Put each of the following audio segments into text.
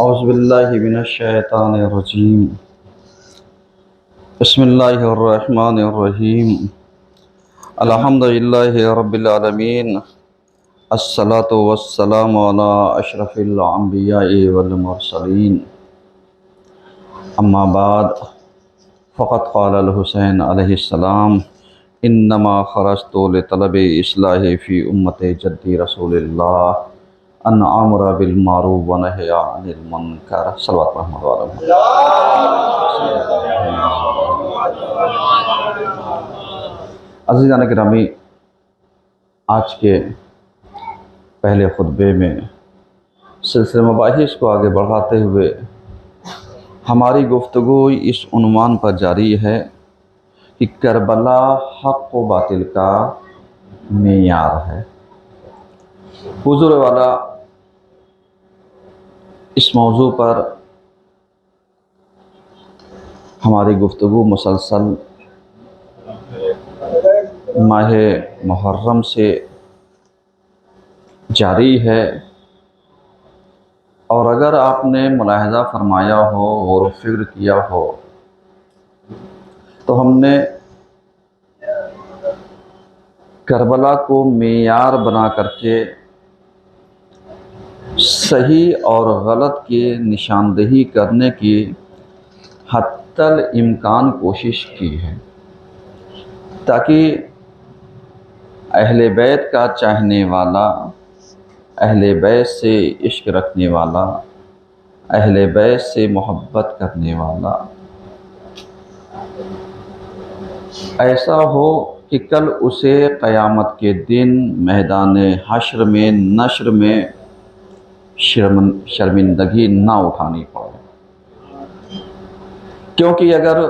औज़ुबिल्लाहि मिनश्शैतानिर्रजीम। बिस्मिल्लाहिर्रहमानिर्रहीम। अल्हम्दुलिल्लाहि रब्बिल आलमीन। अस्सलातु वस्सलामु अला अशरफिल अंबिया'i वल मुरसलीन। अम्मा बाद फ़क़द क़ालल हुसैन अलैहिस्सलाम इन्नमा खरजतु लितलबि इस्लाहि फ़ी उम्मति जद्दी रसूलिल्लाह अन आमुरा बिल मारूफ व नहया अनिल मुनकर। सल्लल्लाहु अलैहि वसल्लम। अज़ीज़ान किरामी, आज के पहले खुतबे में सिलसिले मबाहिस को आगे बढ़ाते हुए हमारी गुफ्तगू इस उन्वान पर जारी है कि करबला हक़ व बातिल का मेयार है। हुज़ूर वाला इस मौजू पर हमारी गुफ्तगू मुसलसल माह मुहर्रम से जारी है, और अगर आपने मुलाहज़ा फरमाया हो और फ़िक्र किया हो तो हमने करबला को मेयार बना करके सही और गलत की निशानदेही करने की हत्तल इम्कान कोशिश की है, ताकि अहले बैत का चाहने वाला, अहले बैत से इश्क रखने वाला, अहले बैत से मोहब्बत करने वाला ऐसा हो कि कल उसे क़यामत के दिन मैदान हश्र में नश्र में शर्मिंदगी ना उठानी पड़े। क्योंकि अगर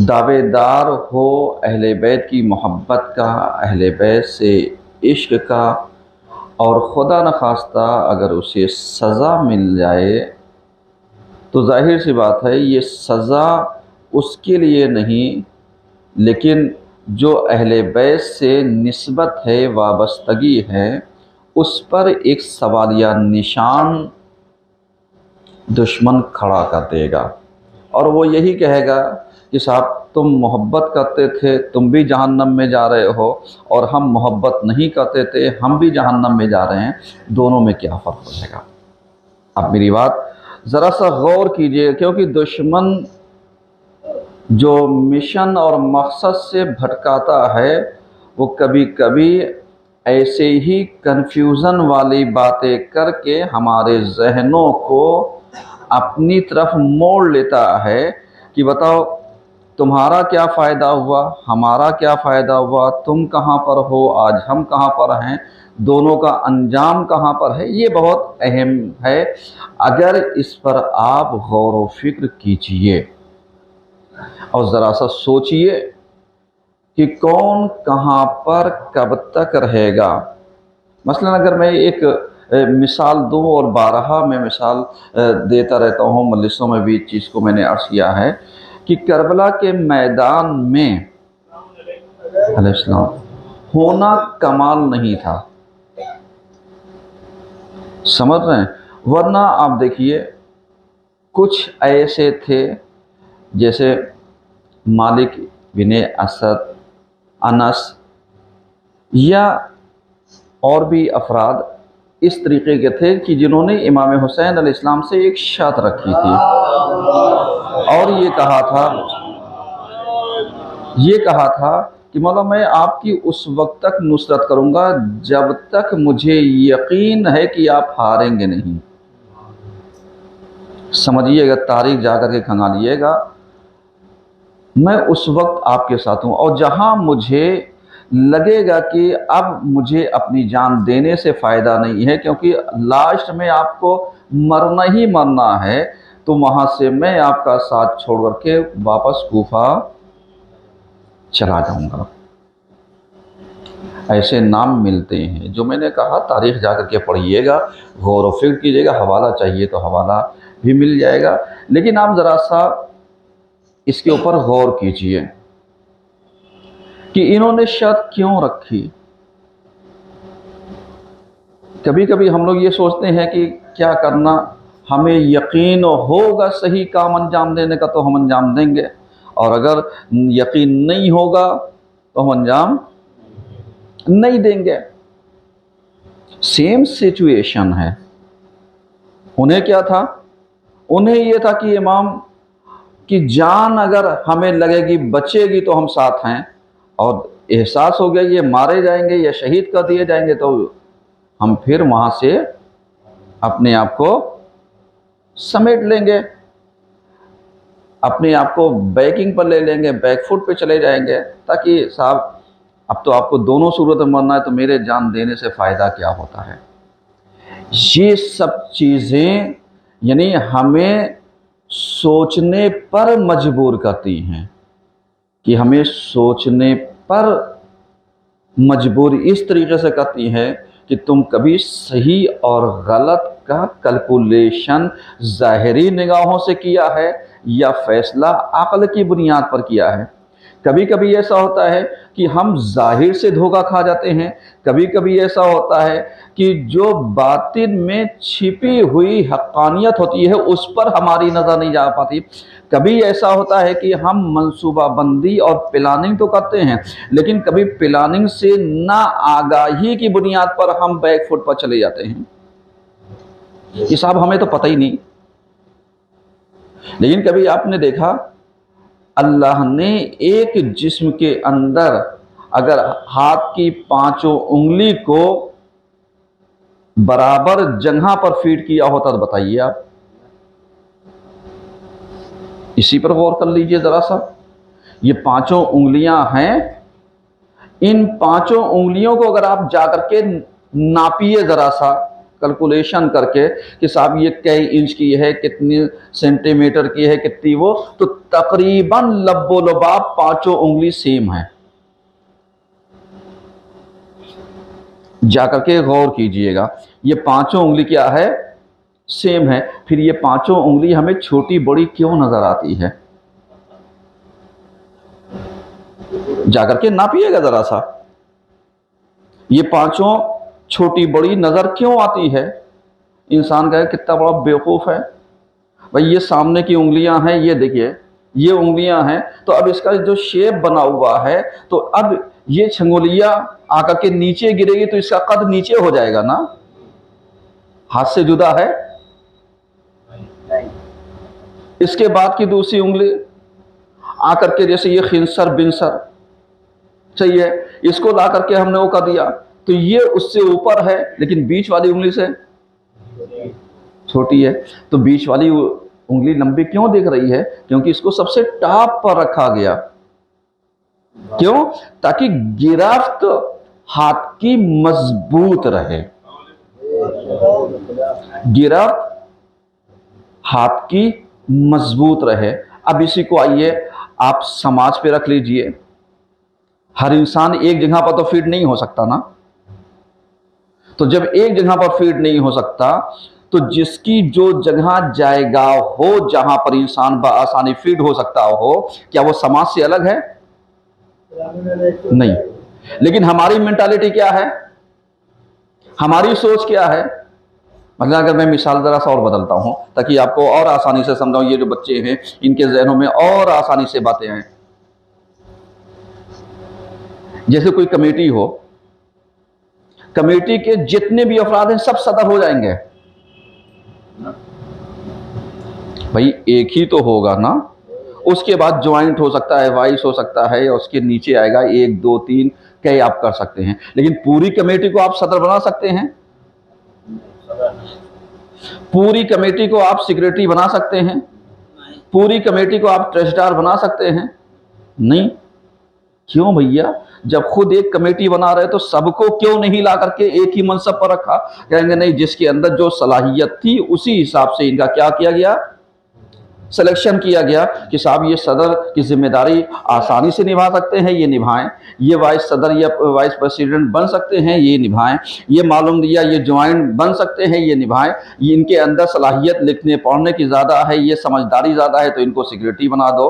दावेदार हो अहले बैत की मोहब्बत का, अहले बैत से इश्क का, और खुदा न खास्ता अगर उसे सज़ा मिल जाए तो जाहिर सी बात है ये सज़ा उसके लिए नहीं, लेकिन जो अहले बैत से निस्बत है, वाबस्तगी है, उस पर एक सवालिया निशान दुश्मन खड़ा कर देगा, और वो यही कहेगा कि साहब तुम मोहब्बत करते थे, तुम भी जहन्नम में जा रहे हो, और हम मोहब्बत नहीं करते थे, हम भी जहन्नम में जा रहे हैं, दोनों में क्या फ़र्क हो जाएगा। अब मेरी बात ज़रा सा गौर कीजिए, क्योंकि दुश्मन जो मिशन और मकसद से भटकाता है वो कभी कभी ऐसे ही कन्फ्यूज़न वाली बातें करके हमारे जहनों को अपनी तरफ मोड़ लेता है कि बताओ तुम्हारा क्या फ़ायदा हुआ, हमारा क्या फ़ायदा हुआ, तुम कहाँ पर हो, आज हम कहाँ पर हैं, दोनों का अंजाम कहाँ पर है। ये बहुत अहम है, अगर इस पर आप गौर व फिक्र कीजिए और ज़रा सा सोचिए कि कौन कहाँ पर कब तक रहेगा। मसलन अगर मैं एक मिसाल दूँ, और बारहा मैं मिसाल देता रहता हूँ, मजलिसों में भी इस चीज़ को मैंने अर्ज़ किया है कि करबला के मैदान में अलैहिस्सलाम होना कमाल नहीं था, समझ रहे हैं। वरना आप देखिए कुछ ऐसे थे जैसे मालिक बिन असद, अनस, या और भी अफराद इस तरीके के थे कि जिन्होंने इमाम हुसैन अलैहिस्सलाम से एक शर्त रखी थी, और ये कहा था कि मौला मैं आपकी उस वक्त तक नुसरत करूँगा जब तक मुझे यकीन है कि आप हारेंगे नहीं। समझिएगा, तारीख जाकर के खंगालिएगा, मैं उस वक्त आपके साथ हूँ, और जहाँ मुझे लगेगा कि अब मुझे अपनी जान देने से फ़ायदा नहीं है, क्योंकि लास्ट में आपको मरना ही मरना है, तो वहाँ से मैं आपका साथ छोड़ करके वापस कूफा चला जाऊँगा। ऐसे नाम मिलते हैं जो मैंने कहा तारीख़ जा कर के पढ़िएगा, गौर व फिक्र कीजिएगा, हवाला चाहिए तो हवाला भी मिल जाएगा। लेकिन आप ज़रा सा इसके ऊपर गौर कीजिए कि इन्होंने शर्त क्यों रखी। कभी कभी हम लोग ये सोचते हैं कि क्या करना, हमें यकीन होगा सही काम अंजाम देने का तो हम अंजाम देंगे, और अगर यकीन नहीं होगा तो हम अंजाम नहीं देंगे। सेम सिचुएशन है। उन्हें क्या था? उन्हें यह था कि इमाम की जान अगर हमें लगेगी बचेगी तो हम साथ हैं, और एहसास हो गया ये मारे जाएंगे या शहीद कर दिए जाएंगे तो हम फिर वहां से अपने आप को समेट लेंगे, अपने आप को बैकिंग पर ले लेंगे, बैकफुट पे चले जाएंगे, ताकि साहब अब तो आपको दोनों सूरत में मरना है तो मेरे जान देने से फ़ायदा क्या होता है। ये सब चीज़ें यानी हमें सोचने पर मजबूर करती हैं, कि हमें सोचने पर मजबूर इस तरीके से करती हैं कि तुम कभी सही और गलत का कैलकुलेशन ज़ाहिरी निगाहों से किया है या फैसला अक्ल की बुनियाद पर किया है। कभी कभी ऐसा होता है कि हम जाहिर से धोखा खा जाते हैं, कभी कभी ऐसा होता है कि जो बातिन में छिपी हुई हक़ानियत होती है उस पर हमारी नज़र नहीं जा पाती। कभी ऐसा होता है कि हम मंसूबाबंदी और प्लानिंग तो करते हैं, लेकिन कभी प्लानिंग से ना आगाही की बुनियाद पर हम बैकफुट पर चले जाते हैं कि साहब हमें तो पता ही नहीं। लेकिन कभी आपने देखा अल्लाह ने एक जिस्म के अंदर अगर हाथ की पांचों उंगली को बराबर जगह पर फीड किया होता तो बताइए आप, इसी पर गौर कर लीजिए जरा सा। ये पांचों उंगलियां हैं, इन पांचों उंगलियों को अगर आप जाकर के नापिए जरा सा कैलकुलेशन करके कि साहब ये कई इंच की है, कितनी सेंटीमीटर की है, कितनी वो, तो तकरीबन लब्बो लबाब पांचों उंगली सेम है। जाकर के गौर कीजिएगा, ये पांचों उंगली क्या है? सेम है। फिर ये पांचों उंगली हमें छोटी बड़ी क्यों नजर आती है? जाकर के नापिएगा जरा सा, ये पांचों छोटी बड़ी नजर क्यों आती है? इंसान कहे कितना बड़ा बेवकूफ है भाई, ये सामने की उंगलियां हैं, ये देखिए ये उंगलियां हैं, तो अब इसका जो शेप बना हुआ है, तो अब ये छंगोलिया आकर के नीचे गिरेगी तो इसका कद नीचे हो जाएगा ना, हाथ से जुदा है। इसके बाद की दूसरी उंगली आकर के जैसे ये खिंसर बिनसर सही है, इसको ला करके हमने वो कर दिया तो ये उससे ऊपर है, लेकिन बीच वाली उंगली से छोटी है। तो बीच वाली उंगली लंबी क्यों दिख रही है? क्योंकि इसको सबसे टॉप पर रखा गया। क्यों? ताकि गिरफ्त हाथ की मजबूत रहे, गिरफ्त हाथ की मजबूत रहे। अब इसी को आइए आप समाज पे रख लीजिए। हर इंसान एक जगह पर तो फीड नहीं हो सकता ना, तो जब एक जगह पर फीड नहीं हो सकता तो जिसकी जो जगह जाएगा हो जहां पर इंसान बआसानी फीड हो सकता हो, क्या वो समाज से अलग है? नहीं। लेकिन हमारी मेंटालिटी क्या है, हमारी सोच क्या है? मतलब अगर मैं मिसाल जरा सा और बदलता हूं ताकि आपको और आसानी से समझाऊं, ये जो बच्चे हैं इनके जहनों में और आसानी से बातें आए। जैसे कोई कमेटी हो, कमेटी के जितने भी अफराद हैं सब सदर हो जाएंगे भाई, एक ही तो होगा ना। उसके बाद ज्वाइंट हो सकता है, वाइस हो सकता है, या उसके नीचे आएगा 1 2 3 कई आप कर सकते हैं, लेकिन पूरी कमेटी को आप सदर बना सकते हैं? पूरी कमेटी को आप सेक्रेटरी बना सकते हैं? पूरी कमेटी को आप ट्रेजरार बना सकते हैं? नहीं। क्यों भैया? जब खुद एक कमेटी बना रहे तो सबको क्यों नहीं ला करके एक ही मनसब पर रखा? कहेंगे नहीं, जिसके अंदर जो सलाहियत थी उसी हिसाब से इनका क्या किया गया, सिलेक्शन किया गया कि साहब ये सदर की जिम्मेदारी आसानी से निभा सकते हैं, ये निभाएं। ये वाइस सदर या वाइस प्रेसिडेंट बन सकते हैं, ये निभाएं। ये मालूम दिया ये ज्वाइंट बन सकते हैं, ये निभाएं। ये इनके अंदर सलाहियत लिखने पढ़ने की ज़्यादा है, ये समझदारी ज़्यादा है, तो इनको सेक्रेटरी बना दो।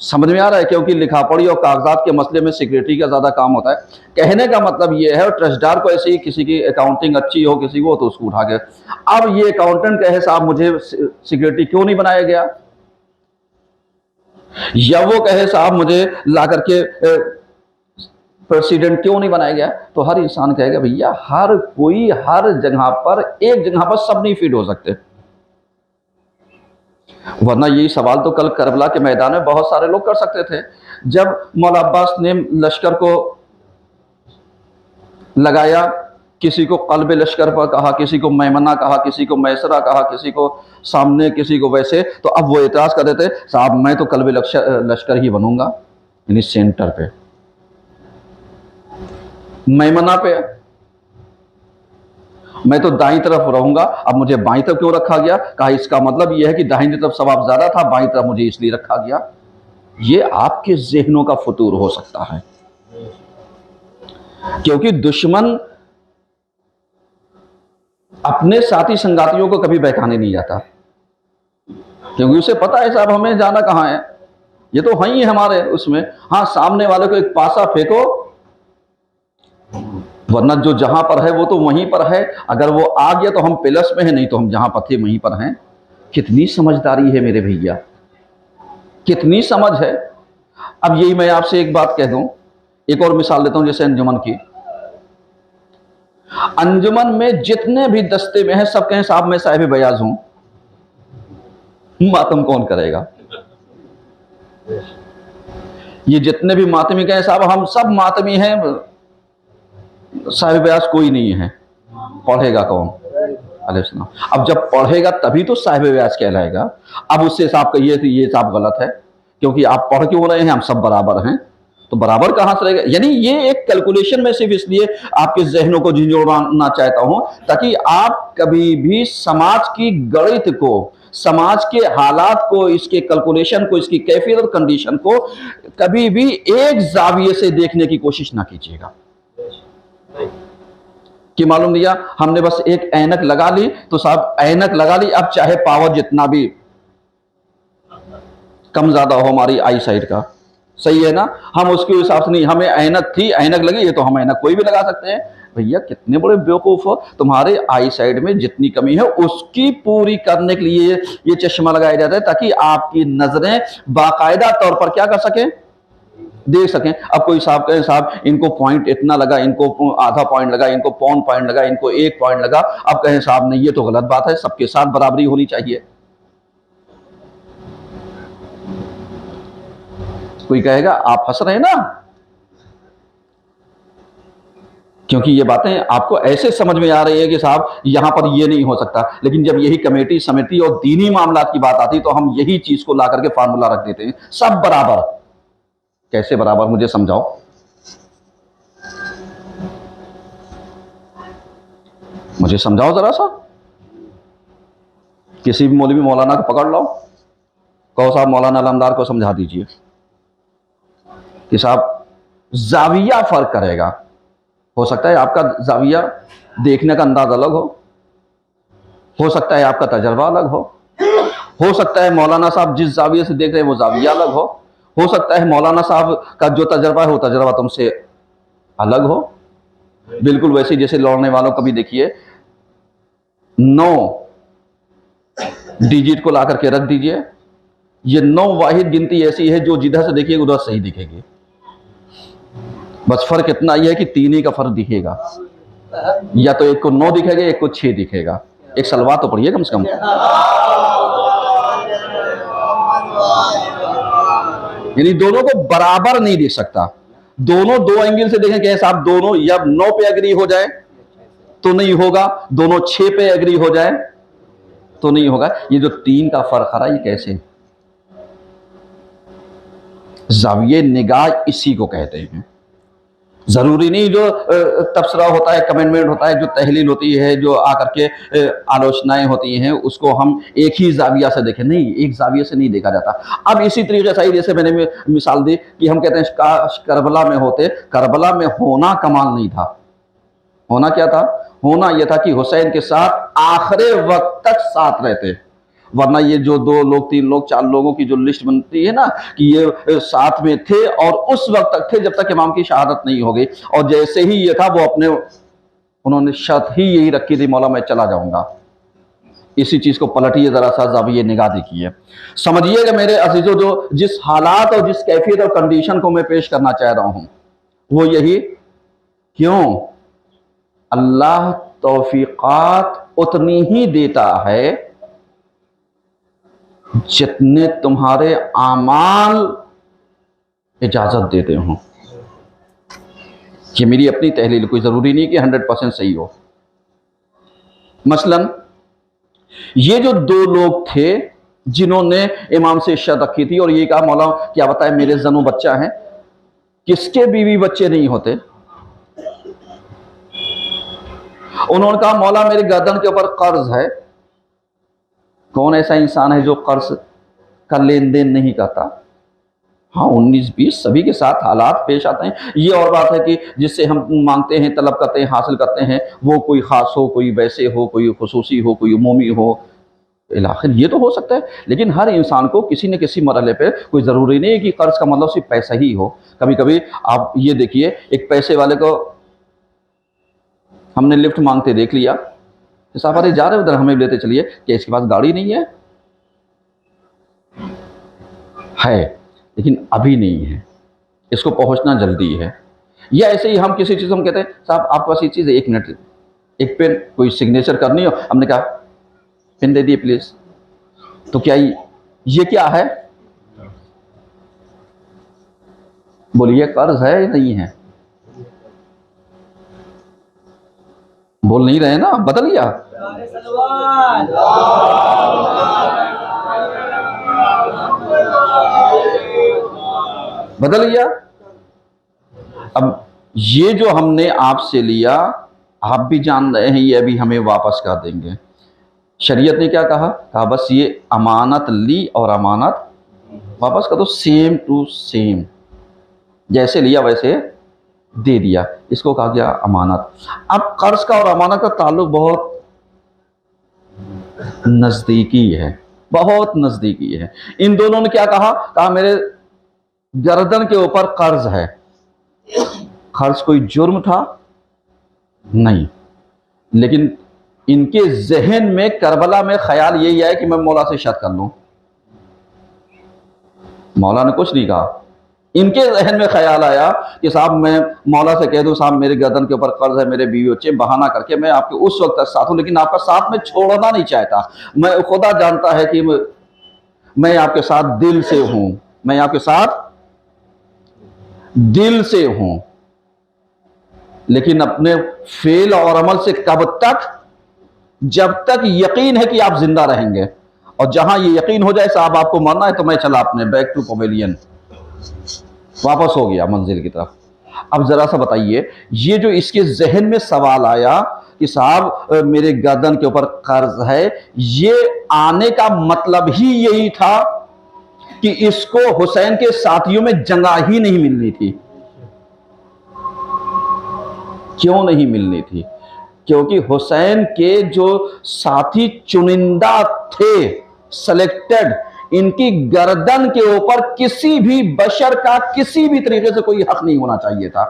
समझ में आ रहा है? क्योंकि लिखा पढ़ी और कागजात के मसले में सिक्योरिटी का ज़्यादा काम होता है। कहने का मतलब ये है, और ट्रस्टदार को ऐसे ही किसी की अकाउंटिंग अच्छी हो किसी को, तो उसको उठा के, अब ये अकाउंटेंट कहे साहब मुझे सिक्योरिटी क्यों नहीं बनाया गया, या वो कहे साहब मुझे ला करके प्रेसिडेंट क्यों नहीं बनाया गया, तो हर इंसान कहेगा भैया हर कोई हर जगह पर, एक जगह पर सब नहीं फिट हो सकते। वरना यही सवाल तो कल करबला के मैदान में बहुत सारे लोग कर सकते थे। जब मौला अब्बास ने लश्कर को लगाया, किसी को कल्ब लश्कर पर कहा, किसी को मैमना कहा, किसी को मैसरा कहा, किसी को सामने, किसी को वैसे, तो अब वो एतराज कर देते साहब मैं तो कल्ब लश्कर ही बनूंगा, यानी सेंटर पे, मैमना पे मैं तो दाईं तरफ रहूंगा, अब मुझे बाईं तरफ क्यों रखा गया? कहा इसका मतलब यह है कि दाहिनी तरफ सवाब ज्यादा था, बाईं तरफ मुझे इसलिए रखा गया। ये आपके ज़हनों का फतूर हो सकता है, क्योंकि दुश्मन अपने साथी संगातियों को कभी बहकाने नहीं जाता, क्योंकि उसे पता है साहब हमें जाना कहां है, ये तो वही है हमारे उसमें। हाँ, सामने वाले को एक पासा फेंको, वरना जो जहां पर है वो तो वहीं पर है, अगर वो आ गया तो हम प्लस में है, नहीं तो हम जहां पर थे वहीं पर हैं। कितनी समझदारी है मेरे भैया, कितनी समझ है। अब यही मैं आपसे एक बात कह दूं, एक और मिसाल देता हूं, जैसे अंजुमन की। अंजुमन में जितने भी दस्ते में हैं सब कहें साहब मैं साहिब बयाज हूं, मातम कौन करेगा? ये जितने भी मातमी कहें साहब हम सब मातमी हैं, साहिब बयाज कोई नहीं है, पढ़ेगा कौन? अलैहिस्सलाम। अब जब पढ़ेगा तभी तो साहिब बयाज कहलाएगा। अब उससे साहब कहिए तो ये साहब गलत है, क्योंकि आप पढ़ क्यों रहे हैं, हम सब बराबर हैं, तो बराबर कहां से रहेगा? यानी ये एक कैलकुलेशन में सिर्फ इसलिए आपके जहनों को झिझोड़ना चाहता हूं, ताकि आप कभी भी समाज की गणित को, समाज के हालात को, इसके कैलकुलेशन को, इसकी कैफियत और कंडीशन को कभी भी एक जाविये से देखने की कोशिश ना कीजिएगा कि मालूम दिया हमने बस एक ऐनक लगा ली तो साहब ऐनक लगा ली, अब चाहे पावर जितना भी कम ज्यादा हो हमारी आई साइड का, सही है ना, हम उसके हिसाब से नहीं, हमें ऐनक थी, ऐनक लगी है तो हम ऐनक कोई भी लगा सकते हैं। भैया कितने बड़े बेवकूफ हो, तुम्हारे आई साइड में जितनी कमी है उसकी पूरी करने के लिए ये चश्मा लगाया जाता है, ताकि आपकी नजरें बाकायदा तौर पर क्या कर सकें, देख सकें। अब कोई साहब कहें साहब इनको पॉइंट इतना लगा, इनको आधा पॉइंट लगा, इनको पौन पॉइंट लगा, इनको 1 पॉइंट लगा, अब कहें साहब नहीं ये तो गलत बात है, सबके साथ बराबरी होनी चाहिए। कोई कहेगा आप हंस रहे हैं ना, क्योंकि ये बातें आपको ऐसे समझ में आ रही है कि साहब यहां पर ये नहीं हो सकता, लेकिन जब यही कमेटी समिति और दीनी मामलात की बात आती तो हम यही चीज को ला करके फार्मूला रख देते हैं, सब बराबर। कैसे बराबर, मुझे समझाओ। मुझे समझाओ जरा सा। किसी भी मौलवी मौलाना को पकड़ लो, कहो साहब मौलाना अलमदार को समझा दीजिए कि साहब जाविया फर्क करेगा। हो सकता है आपका जाविया देखने का अंदाज अलग हो सकता है आपका तजर्बा अलग हो सकता है मौलाना साहब जिस जाविये से देख रहे हैं वो जाविया अलग हो सकता है मौलाना साहब का जो तजर्बा है वो तजर्बा तुमसे अलग हो। बिल्कुल वैसे जैसे लौड़ने वालों को भी देखिए, 9 डिजिट को ला करके रख दीजिए, ये 9 वाहिद गिनती ऐसी है जो जिधर से देखिएगा उधर सही दिखेगी, बस फर्क इतना ही है कि 3 ही का फर्क दिखेगा, या तो एक को 9 दिखेगा एक को 6 दिखेगा। एक सलवात तो पढ़िए कम से कम। यानी दोनों को बराबर नहीं देख सकता, दोनों 2 एंगल से देखें कि साहब दोनों या 9 पे एग्री हो जाए तो नहीं होगा, दोनों 6 पे एग्री हो जाए तो नहीं होगा। ये जो 3 का फर्क आ रहा है ये कैसे? जाविये निगाह इसी को कहते हैं। जरूरी नहीं जो तबसरा होता है, कमेंटमेंट होता है, जो तहलील होती है, जो आकर के आलोचनाएं होती हैं, उसको हम एक ही जाविया से देखें, नहीं, एक जाविये से नहीं देखा जाता। अब इसी तरीके से जैसे मैंने मिसाल दी कि हम कहते हैं काश करबला में होते, करबला में होना कमाल नहीं था, होना क्या था? होना यह था कि हुसैन के साथ आखिरी वक्त तक साथ रहते, वरना ये जो 2 लोग 3 लोग 4 लोगों की जो लिस्ट बनती है ना कि ये साथ में थे और उस वक्त तक थे जब तक इमाम की शहादत नहीं हो गई, और जैसे ही ये था वो अपने उन्होंने शर्त ही यही रखी थी, मौला मैं चला जाऊंगा। इसी चीज को पलटिए जरा सा, ज़ाविये निगाह देखिए, समझिएगा मेरे अजीजों, जो जिस हालात और जिस कैफियत और कंडीशन को मैं पेश करना चाह रहा हूं वो यही, क्यों अल्लाह तौफीकात उतनी ही देता है जितने तुम्हारे आमाल इजाजत देते हो। ये मेरी अपनी तहलील, कोई जरूरी नहीं कि 100% सही हो। मसलन ये जो 2 लोग थे जिन्होंने इमाम से इश्शा रखी थी और ये कहा मौला क्या बताए मेरे जनो बच्चा है, किसके बीवी बच्चे नहीं होते? उन्होंने कहा मौला मेरे गर्दन के ऊपर कर्ज है। कौन ऐसा इंसान है जो कर्ज का लेन देन नहीं करता? हाँ 19-20 सभी के साथ हालात पेश आते हैं। ये और बात है कि जिससे हम मांगते हैं, तलब करते हैं, हासिल करते हैं, वो कोई खास हो, कोई वैसे हो, कोई खुसूसी हो, कोई उमूमी हो, इलाखिर ये तो हो सकता है। लेकिन हर इंसान को किसी न किसी मरहले पे, कोई ज़रूरी नहीं है कि कर्ज का मतलब सिर्फ पैसा ही हो। कभी कभी आप ये देखिए, एक पैसे वाले को हमने लिफ्ट मांगते देख लिया, साहब अरे जा रहे उधर हमें लेते चलिए, क्या इसके पास गाड़ी नहीं है? लेकिन अभी नहीं है, इसको पहुंचना जल्दी है। या ऐसे ही हम किसी चीज़ हम कहते हैं साहब आपके पास ये चीज़ है, 1 मिनट, एक पेन, कोई सिग्नेचर करनी हो, हमने कहा पेन दे दिए प्लीज। तो क्या ये क्या है? बोलिए कर्ज है या नहीं है? बोल नहीं रहे ना, बदल गया। बदल गया। अब ये जो हमने आपसे लिया, आप भी जान रहे हैं ये अभी हमें वापस कर देंगे। शरीयत ने क्या कहा? कहा बस ये अमानत ली और अमानत वापस कर दो, सेम टू सेम, जैसे लिया वैसे दे दिया, इसको कहा गया अमानत। अब कर्ज का और अमानत का ताल्लुक बहुत नजदीकी है, बहुत नजदीकी है। इन दोनों ने क्या कहा? कहा मेरे गर्दन के ऊपर कर्ज है। कर्ज कोई जुर्म था? नहीं, लेकिन इनके जहन में करबला में ख्याल यही आया कि मैं मौला से शर्त कर लूं। मौला ने कुछ नहीं कहा, इनके जहन में ख्याल आया कि साहब मैं मौला से कह दूं साहब मेरे गर्दन के ऊपर कर्ज है, मेरे बीवी बच्चे, बहाना करके मैं आपके उस वक्त तक साथ हूं, लेकिन आपका साथ में छोड़ना नहीं चाहता। मैं खुदा जानता है कि मैं आपके साथ दिल से हूं, मैं आपके साथ दिल से हूं, लेकिन अपने फेल और अमल से कब तक? जब तक यकीन है कि आप जिंदा रहेंगे, और जहां ये यकीन हो जाए साहब आपको मरना है, तो मैं चला अपने बैक टू पवेलियन, वापस हो गया मंजिल की तरफ। अब जरा सा बताइए, ये जो इसके जहन में सवाल आया कि साहब मेरे गर्दन के ऊपर कर्ज है, ये आने का मतलब ही यही था कि इसको हुसैन के साथियों में जगह ही नहीं मिलनी थी। क्यों नहीं मिलनी थी? क्योंकि हुसैन के जो साथी चुनिंदा थे, सेलेक्टेड, इनकी गर्दन के ऊपर किसी भी बशर का किसी भी तरीके से कोई हक नहीं होना चाहिए था।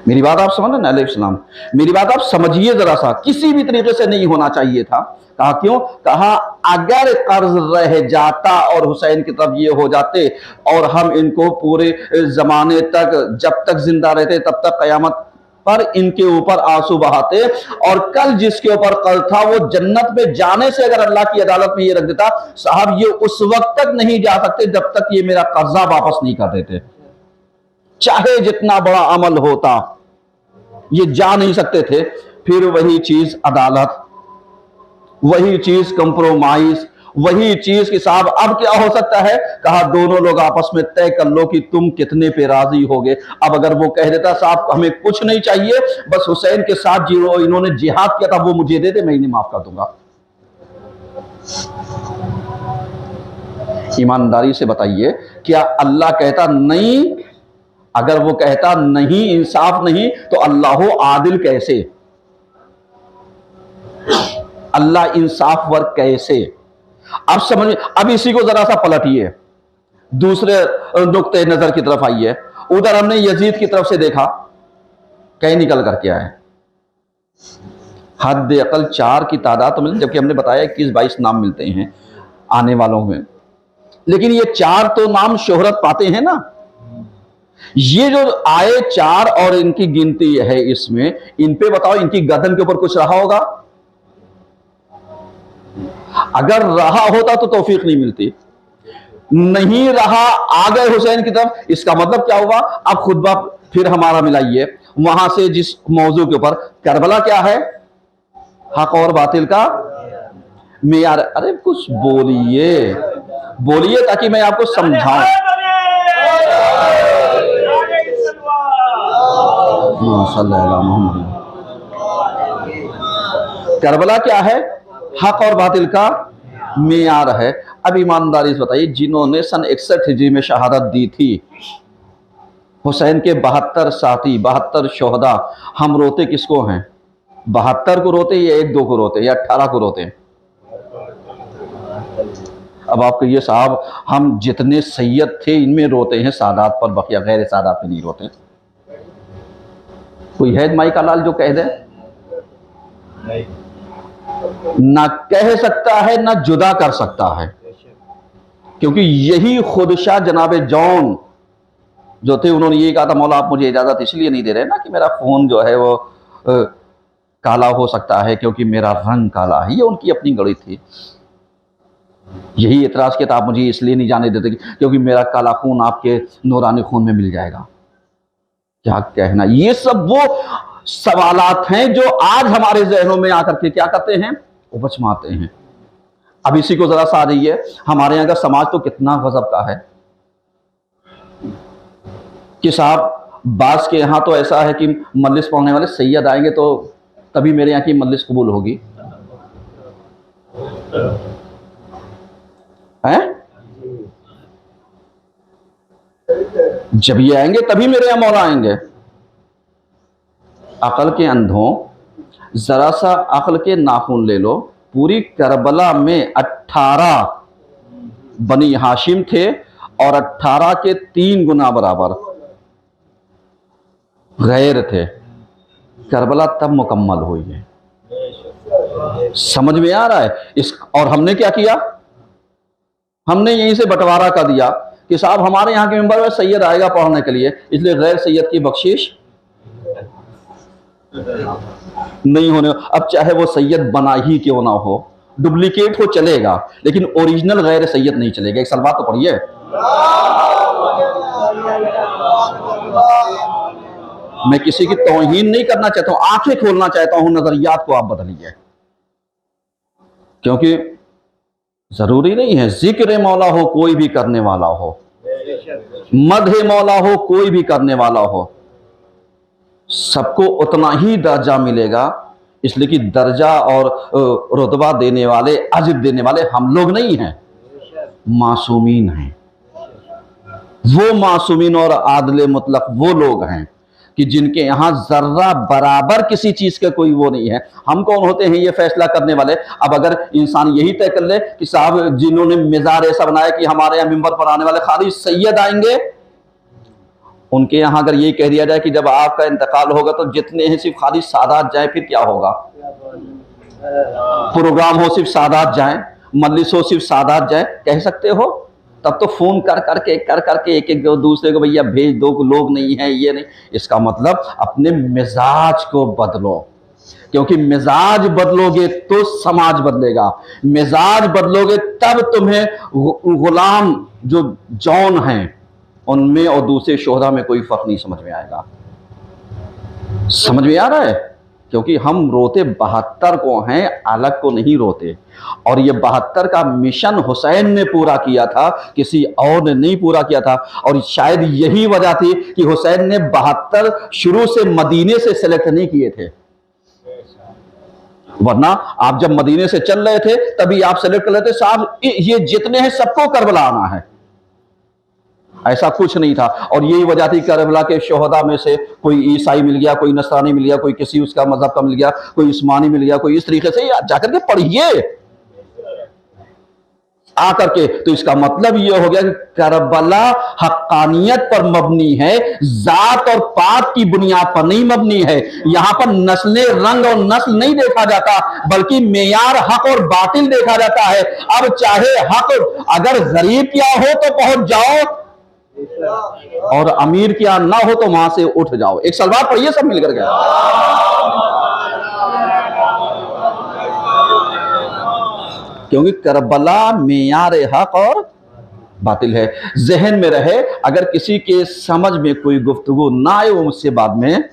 मेरी बात आप समझ रहे हैं सलाम? मेरी बात आप समझिए जरा सा, किसी भी तरीके से नहीं होना चाहिए था। कहा क्यों? कहा अगर कर्ज रह जाता और हुसैन की तरफ ये हो जाते और हम इनको पूरे जमाने तक, जब तक जिंदा रहते तब तक कयामत पर इनके ऊपर आंसू बहाते, और कल जिसके ऊपर कर्ज था वो जन्नत में जाने से अगर अल्लाह की अदालत में ये रख देता, साहब ये उस वक्त तक नहीं जा सकते जब तक ये मेरा कर्जा वापस नहीं कर देते। चाहे जितना बड़ा अमल होता, ये जा नहीं सकते थे। फिर वही चीज अदालत, वही चीज कंप्रोमाइज, वही चीज कि साहब अब क्या हो सकता है? कहा दोनों लोग आपस में तय कर लो कि तुम कितने पे राजी होगे। अब अगर वो कह देता साहब हमें कुछ नहीं चाहिए, बस हुसैन के साथ जो इन्होंने जिहाद किया था वो मुझे दे दे, मैं इन्हें माफ कर दूंगा। ईमानदारी से बताइए, क्या अल्लाह कहता नहीं? अगर वो कहता नहीं, इंसाफ नहीं, तो अल्लाह आदिल कैसे? अल्लाह इंसाफ वर्क कैसे। अब समझ, अब इसी को जरा सा पलटिए, दूसरे नुक्ते नजर की तरफ आइए। उधर हमने यजीद की तरफ से देखा, कहीं निकल करके आए, हद अकल 4 की तादाद तो मिली, जबकि हमने बताया 21-22 नाम मिलते हैं आने वालों में, लेकिन ये 4 तो नाम शोहरत पाते हैं ना। ये जो आए 4 और इनकी गिनती है इसमें, इन पे बताओ इनकी गर्दन के ऊपर कुछ रहा होगा? अगर रहा होता तो तौफीक नहीं मिलती, नहीं रहा, आ गए हुसैन की तरफ, इसका मतलब क्या हुआ? अब खुतबा फिर हमारा मिलाइए वहां से जिस मौजू के ऊपर, करबला क्या है? हक और बातिल का मेयार। अरे कुछ बोलिए, बोलिए ताकि मैं आपको समझाऊं। करबला क्या है? हक और बातिल का मेयार है। अब ईमानदारी से बताइए, जिन्होंने सन 61 हिजरी में शहादत दी थी, हुसैन के 72 साथी, 72 शोहदा, हम रोते किसको हैं? 72 को रोते या 1-2 को रोते या 18 को रोते? अब आप कहिए साहब हम जितने सैयद थे इनमें रोते हैं सादात पर, बकिया गैर सादात पे नहीं रोते। कोई है माई का लाल जो कह दे? ना कह सकता है ना जुदा कर सकता है, क्योंकि यही खुदशा जनाबे जौन जो थे, उन्होंने ये कहा था, मौला आप मुझे इजाजत इसलिए नहीं दे रहे ना कि मेरा फोन जो है वो काला हो सकता है क्योंकि मेरा रंग काला है। ये उनकी अपनी गढ़ी थी। यही एतराज किया था, आप मुझे इसलिए नहीं जाने देते क्योंकि मेरा काला खून आपके नूरानी खून में मिल जाएगा। क्या कहना, ये सब वो सवालात हैं जो आज हमारे जहनों में आकर के क्या करते हैं, उपज मारते हैं। अब इसी को जरा सा आ जाइए, हमारे यहाँ का समाज तो कितना गजब का है कि साहब बास के यहाँ तो ऐसा है कि मजलिस पढ़ने वाले सैयद आएंगे तो तभी मेरे यहाँ की मजलिस कबूल होगी, हैं? जब ये आएंगे तभी मेरे यहाँ मौला आएंगे। अकल के अंधों, जरा सा अकल के नाखून ले लो। पूरी करबला में 18 बनी हाशिम थे और 18 के 3 गुना बराबर गैर थे। करबला तब मुकम्मल हुई है। समझ में आ रहा है इस? और हमने क्या किया? हमने यहीं से बंटवारा कर दिया कि साहब हमारे यहाँ के मेंबर में सैयद आएगा पढ़ने के लिए, इसलिए गैर सैयद की बख्शिश नहीं होने। अब चाहे वो सैयद बना ही क्यों ना हो, डुप्लीकेट हो चलेगा, लेकिन ओरिजिनल गैर सैयद नहीं चलेगा। एक सलवात तो पढ़िए। मैं किसी की तौहीन नहीं करना चाहता हूं, आंखें खोलना चाहता हूं, नजरियात को आप बदलिए, क्योंकि जरूरी नहीं है जिक्र मौला हो कोई भी करने वाला हो, मदह मौला हो कोई भी करने वाला हो, सबको उतना ही दर्जा मिलेगा। इसलिए कि दर्जा और रुतबा देने वाले, अजर देने वाले हम लोग नहीं हैं, मासूमीन हैं। वो मासूमीन और आदले मुतलक वो लोग हैं कि जिनके यहाँ जर्रा बराबर किसी चीज का कोई वो नहीं है। हम कौन होते हैं ये फैसला करने वाले? अब अगर इंसान यही तय कर ले कि साहब जिन्होंने मिजार ऐसा बनाया कि हमारे यहाँ मिंबर पर आने वाले खाली सैयद आएंगे, उनके यहाँ अगर ये कह दिया जाए कि जब आपका इंतकाल होगा तो जितने हैं सिर्फ खाली सादात जाए, फिर क्या होगा? प्रोग्राम हो सिर्फ सादात जाए, मजलिस हो सिर्फ सादात जाए, कह सकते हो? तब तो फोन कर करके एक एक दूसरे को भैया भेज दो, लोग नहीं है, ये नहीं। इसका मतलब अपने मिजाज को बदलो, क्योंकि मिजाज बदलोगे तो समाज बदलेगा। मिजाज बदलोगे तब तुम्हें गुलाम जो जौन हैं उनमें और दूसरे शोहरा में कोई फर्क नहीं समझ में आएगा। समझ में आ रहा है? क्योंकि हम रोते 72 को हैं, अलग को नहीं रोते। और ये 72 का मिशन हुसैन ने पूरा किया था, किसी और ने नहीं पूरा किया था। और शायद यही वजह थी कि हुसैन ने 72 शुरू से मदीने से सेलेक्ट नहीं किए थे, वरना आप जब मदीने से चल रहे थे तभी आप सेलेक्ट कर लेते, साहब ये जितने हैं सबको करबला आना है। ऐसा कुछ नहीं था। और यही वजह थी करबला के शोहदा में से कोई ईसाई मिल गया, कोई नसरानी मिल गया, कोई किसी उसका मजहब का मिल गया, कोई उस्मानी मिल गया, कोई इस तरीके से जाकर के पढ़िए आकर के। तो इसका मतलब यह हो गया कि करबला हक्कानियत पर मबनी है, जात और पात की बुनियाद पर नहीं मबनी है। यहां पर नस्लें, रंग और नस्ल नहीं देखा जाता, बल्कि मेयार हक और बातिल देखा जाता है। अब चाहे हक अगर गरीब क्या हो तो पहुंच जाओ, और अमीर क्या ना हो तो वहां से उठ जाओ। एक सलवार पढ़िए सब मिलकर के। क्योंकि करबला मेयार हक और बातिल है। जहन में रहे, अगर किसी के समझ में कोई गुफ्तगू ना आए वो मुझसे बाद में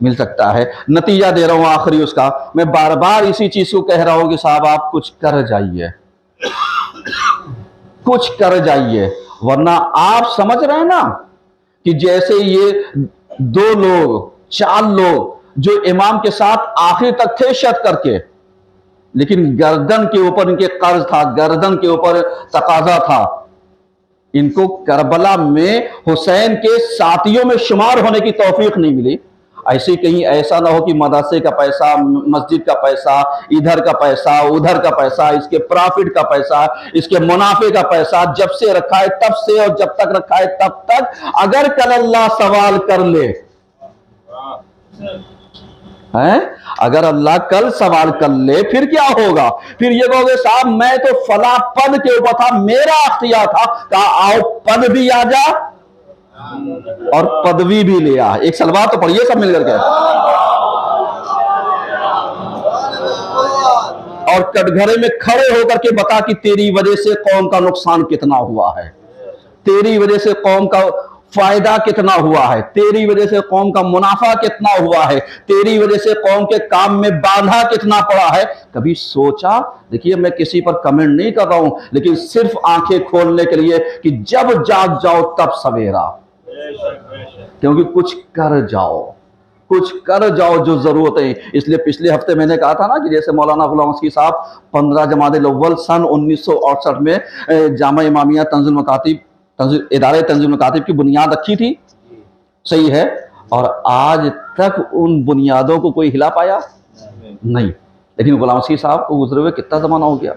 मिल सकता है। नतीजा दे रहा हूं आखिरी उसका, मैं बार बार इसी चीज को कह रहा हूं कि साहब आप कुछ कर जाइए, कुछ कर जाइए, वरना आप समझ रहे हैं ना कि जैसे ये 2 लोग 4 लोग जो इमाम के साथ आखिर तक थे शर्त करके, लेकिन गर्दन के ऊपर इनके कर्ज था, गर्दन के ऊपर तकाजा था, इनको करबला में हुसैन के साथियों में शुमार होने की तौफीक नहीं मिली। ऐसे कहीं ऐसा ना हो कि मदरसे का पैसा, मस्जिद का पैसा, इधर का पैसा, उधर का पैसा, इसके प्रॉफिट का पैसा, इसके मुनाफे का पैसा जब से रखा है तब से और जब तक रखा है तब तक, अगर कल अल्लाह सवाल कर ले है, अगर अल्लाह कल सवाल कर ले फिर क्या होगा? फिर ये कहोगे साहब मैं तो फला पद के ऊपर था, मेरा अख्तियार था। कहा आओ पद भी आ जा और पदवी भी ले आ। एक सलवार तो पढ़िए सब मिलकर के। और कटघरे में खड़े होकर के बता कि तेरी वजह से कौम का नुकसान कितना हुआ है, तेरी वजह से कौम का फायदा कितना हुआ है, तेरी वजह से कौम का मुनाफा कितना हुआ है, तेरी वजह से कौम के काम में बाधा कितना पड़ा है। कभी सोचा? देखिए मैं किसी पर कमेंट नहीं कर रहा हूं, लेकिन सिर्फ आंखें खोलने के लिए कि जब जाग जाओ तब सवेरा, क्योंकि कुछ कर जाओ, कुछ कर जाओ जो जरूरत है। इसलिए पिछले हफ्ते मैंने कहा था ना कि जैसे मौलाना गुलाम रशीद साहब 15 जमादिल अव्वल सन 1968 में जामा इमामिया तंजील मकातिब इदारे तंजीम मकातिब की बुनियाद रखी थी, सही है, और आज तक उन बुनियादों को कोई हिला पाया नहीं। लेकिन गुलाम रशीद साहब को गुजरे हुए कितना जमाना हो गया,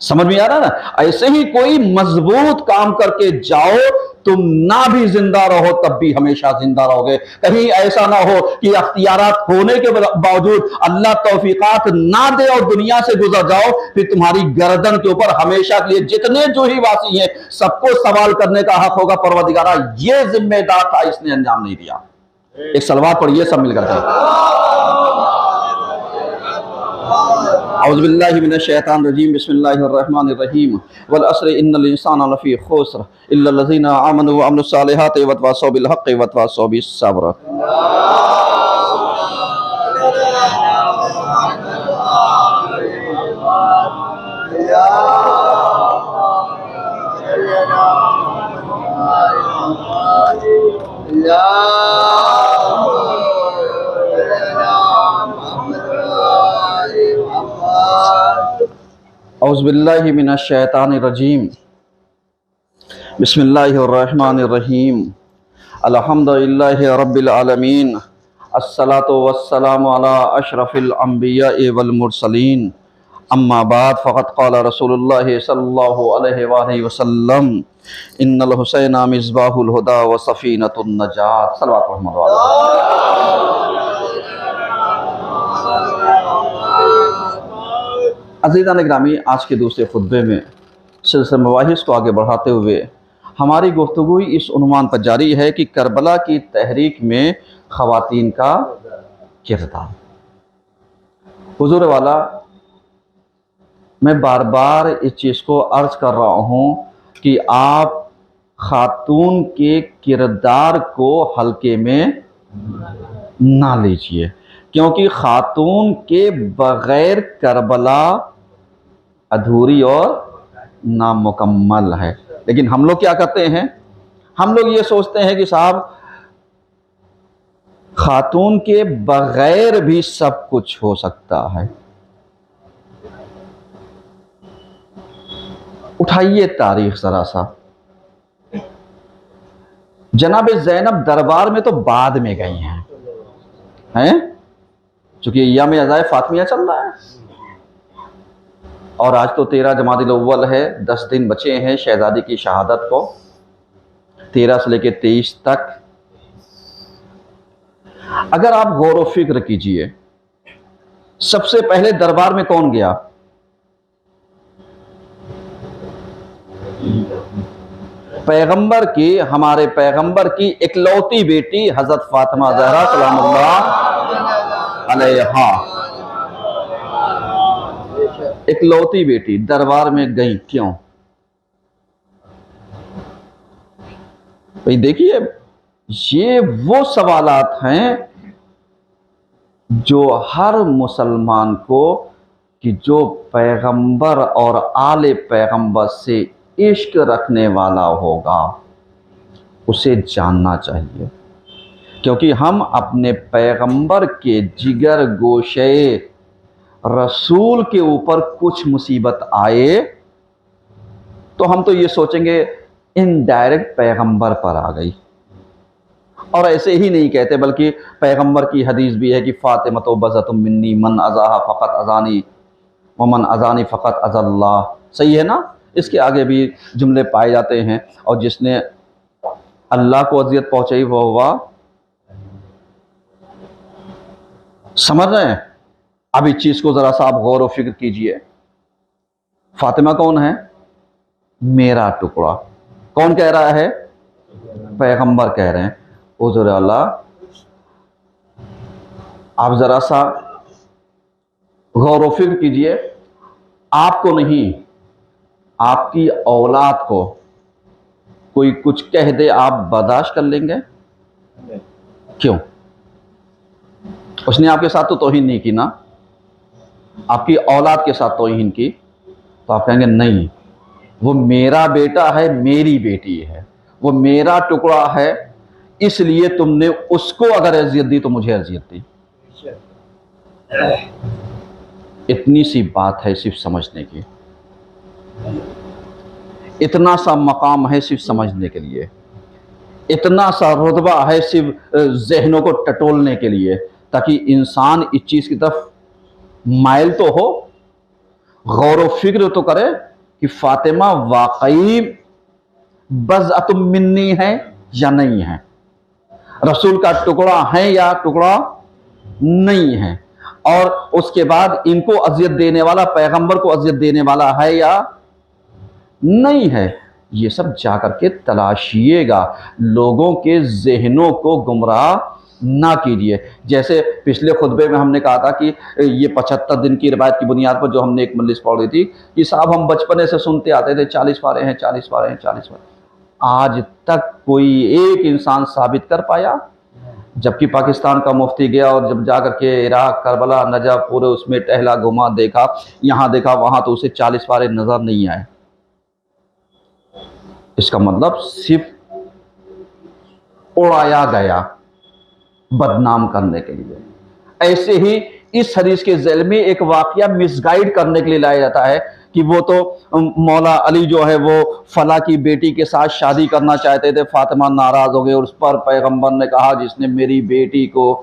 समझ में आ रहा है ना? ऐसे ही कोई मजबूत काम करके जाओ, तुम ना भी जिंदा रहो तब भी हमेशा जिंदा रहोगे। कहीं ऐसा ना हो कि अख्तियारात होने के बावजूद अल्लाह तौफीकात ना दे और दुनिया से गुजर जाओ, फिर तुम्हारी गर्दन के ऊपर हमेशा के लिए जितने जो ही वासी हैं सबको सवाल करने का हक होगा। परवरदिगारा ये जिम्मेदार था, इसने अंजाम नहीं दिया। एक सलवार पढ़िए सब मिलकर के। औज़ुबिल्लाहि मिनश्शैतानिर्रजीम, बिस्मिल्लाहिर्रहमानिर्रहीम। वल अस्र इन्नल इंसाना लफ़ी खुस्र इल्लल लज़ीना आमनु व अमिलुस सालिहाति व तवासौ बिल हक़्क़ि व तवासौ बिस सब्र। औज़ुबिल्लाहि मिनश्शैतानिर्रजीम, बिस्मिल्लाहिर्रहमानिर्रहीम। अल्हम्दुलिल्लाहि रब्बिल आलमीन, अस्सलातु वस्सलामु अला अशरफिल अंबिया वल मुरसलीन, अम्मा बाद फ़क़द क़ाल रसूलुल्लाहि सल्लल्लाहु अलैहि वसल्लम, इन्नल हुसैना मिस्बाहुल हुदा व सफ़ीनतुन नजात। सल्लल्लाहु अलैहि वसल्लम। अज़ीज़ान गिरामी, आज के दूसरे खुतबे में सिलसिला मवाहिस को आगे बढ़ाते हुए हमारी गुफ्तगू इस उन्वान पर जारी है कि करबला की तहरीक में ख़वातीन का किरदार। हुज़ूर वाला, मैं बार बार इस चीज़ को अर्ज़ कर रहा हूँ कि आप खातून के किरदार को हल्के में ना लीजिए, क्योंकि खातून के बग़ैर करबला अधूरी और नामुकम्मल है। लेकिन हम लोग क्या करते हैं? हम लोग ये सोचते हैं कि साहब खातून के बग़ैर भी सब कुछ हो सकता है। उठाइए तारीख ज़रा सा, जनाब ज़ैनब दरबार में तो बाद में गई हैं, चूंकि यम अज़ाए फातिमिया चल रहा है और आज तो 13 जमादिल अव्वल है, 10 दिन बचे हैं शहजादी की शहादत को, 13 से लेकर 23 तक। अगर आप गौर व फिक्र कीजिए, सबसे पहले दरबार में कौन गया? पैगंबर की, हमारे पैगंबर की इकलौती बेटी हजरत फातिमा ज़हरा सलामुल्लाह अलैहा, इकलौती बेटी दरबार में गई। क्यों? भाई देखिए, ये वो सवालात हैं जो हर मुसलमान को, कि जो पैगंबर और आले पैगंबर से इश्क रखने वाला होगा उसे जानना चाहिए, क्योंकि हम अपने पैगंबर के जिगर गोशे रसूल के ऊपर कुछ मुसीबत आए तो हम तो ये सोचेंगे इनडायरेक्ट पैगंबर पर आ गई, और ऐसे ही नहीं कहते, बल्कि पैगंबर की हदीस भी है कि फातिमा तो बज़तुम मिन्नी मन अज़ाहा फ़क़त अज़ानी व मन अज़ानी फ़क़त अज़ल्लाह। सही है ना? इसके आगे भी जुमले पाए जाते हैं, और जिसने अल्लाह को अज़ियत पहुंचाई वो हुआ। समझ रहे हैं? अब इस चीज़ को ज़रा सा आप गौर व फिक्र कीजिए। फातिमा कौन है? मेरा टुकड़ा। कौन कह रहा है? पैगंबर कह रहे हैं। हुज़ूर अल्लाह, आप ज़रा सा गौर व फिक्र कीजिए, आपको नहीं, आपकी औलाद को कोई कुछ कह दे, आप बर्दाश्त कर लेंगे? क्यों? उसने आपके साथ तो तौहीन नहीं की ना, आपकी औलाद के साथ तौहीन की, तो आप कहेंगे नहीं, वो मेरा बेटा है, मेरी बेटी है, वो मेरा टुकड़ा है, इसलिए तुमने उसको अगर अजियत दी तो मुझे अजियत दी। इतनी सी बात है सिर्फ समझने की, इतना सा मकाम है सिर्फ समझने के लिए, इतना सा रुतबा है सिर्फ जहनों को टटोलने के लिए, ताकि इंसान इस चीज़ की तरफ माइल तो हो, गौर व फिक्र तो करे कि फातिमा वाकई बज़अतुम मिन्नी है या नहीं है, रसूल का टुकड़ा है या टुकड़ा नहीं है, और उसके बाद इनको अजियत देने वाला, पैगंबर को अजियत देने वाला है या नहीं है। ये सब जाकर के तलाशिएगा, लोगों के जहनों को गुमराह ना कीजिए। जैसे पिछले खुतबे में हमने कहा था कि ये 75 दिन की रिवायत की बुनियाद पर जो हमने एक मजलिस पढ़ी थी कि साहब हम बचपने से सुनते आते थे 40 पारे हैं, 40 पारे हैं, 40 पारे। आज तक कोई एक इंसान साबित कर पाया? जबकि पाकिस्तान का मुफ्ती गया और जब जाकर के इराक, करबला, नजफ पूरे उसमें टहला, घुमा, देखा, यहाँ देखा, वहाँ, तो उसे 40 पारे नजर नहीं आए। इसका मतलब सिर्फ उड़ाया गया बदनाम करने के लिए। ऐसे ही इस हदीस के ज़ैल में एक वाकया मिसगाइड करने के लिए लाया जाता है कि वो तो मौला अली जो है वो फला की बेटी के साथ शादी करना चाहते थे, फातिमा नाराज हो गए और उस पर पैगंबर ने कहा जिसने मेरी बेटी को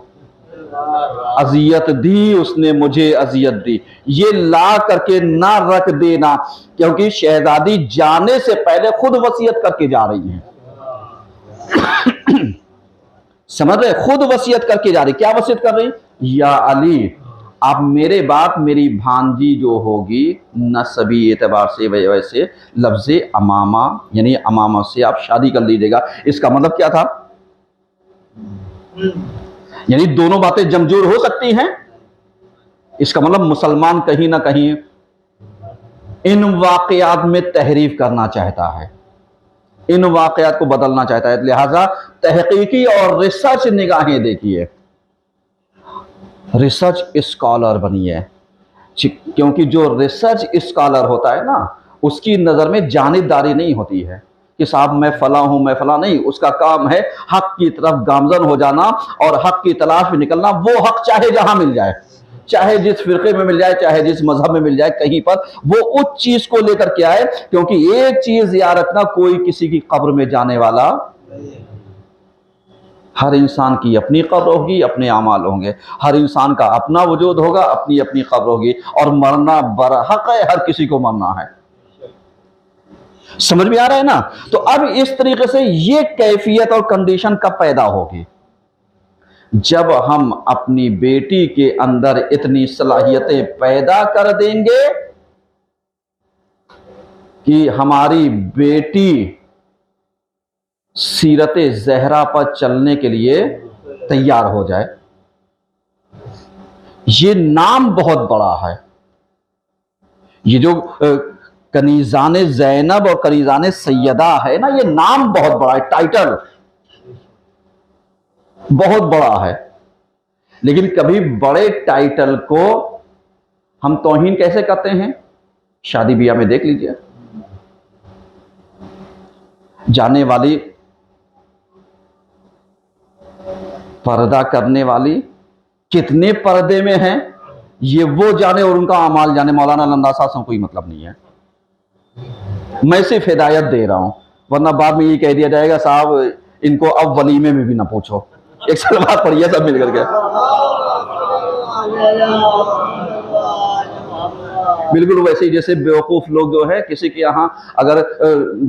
अजियत दी उसने मुझे अजियत दी। ये ला करके ना रख देना, क्योंकि शहजादी जाने से पहले खुद वसीयत करके जा रही है। समझ रहे? खुद वसीयत करके जा रही। क्या वसीयत कर रही? या अली, आप मेरे बाद मेरी भांजी जो होगी नसबी एतबार से वैसे लफ्ज़ अमामा यानी अमामा से आप शादी कर लीजिएगा। इसका मतलब क्या था? यानी दोनों बातें जमजोर हो सकती हैं। इसका मतलब मुसलमान कहीं ना कहीं इन वाकयात में तहरीफ करना चाहता है, इन वाकयात को बदलना चाहता है। लिहाजा तहकीकी और रिसर्च निगाहें देखिए, रिसर्च स्कॉलर बनिए, क्योंकि जो रिसर्च स्कॉलर होता है ना, उसकी नज़र में जानिबदारी नहीं होती है कि साहब मैं फला हूं, मैं फला नहीं। उसका काम है हक की तरफ गामजन हो जाना और हक की तलाश में निकलना। वो हक चाहे जहां मिल जाए, चाहे जिस फिरके में मिल जाए, चाहे जिस मजहब में मिल जाए, कहीं पर वो उस चीज को लेकर के आए। क्योंकि एक चीज याद रखना, कोई किसी की कब्र में जाने वाला हर इंसान की अपनी कब्र होगी, अपने अमाल होंगे। हर इंसान का अपना वजूद होगा, अपनी अपनी कब्र होगी। और मरना बरहक है, हर किसी को मरना है। समझ में आ रहा है ना? तो अब इस तरीके से ये कैफियत और कंडीशन कब पैदा होगी? जब हम अपनी बेटी के अंदर इतनी सलाहियतें पैदा कर देंगे कि हमारी बेटी सीरत ज़हरा पर चलने के लिए तैयार हो जाए। ये नाम बहुत बड़ा है। ये जो कनीज़ान ज़ैनब और कनीज़ान सैयदा है ना, ये नाम बहुत बड़ा है, टाइटल बहुत बड़ा है। लेकिन कभी बड़े टाइटल को हम तौहीन कैसे करते हैं? शादी ब्याह में देख लीजिए, जाने वाली, पर्दा करने वाली कितने पर्दे में हैं ये वो जाने और उनका अमाल जाने। मौलाना नंदा साहब से कोई मतलब नहीं है, मैं सिर्फ हिदायत दे रहा हूं, वरना बाद में ये कह दिया जाएगा साहब इनको अब वलीमे में भी ना पूछो। एक सलवात पढ़िए सब मिल करके, बिल्कुल वैसे ही जैसे बेवकूफ लोग जो है, किसी के यहाँ अगर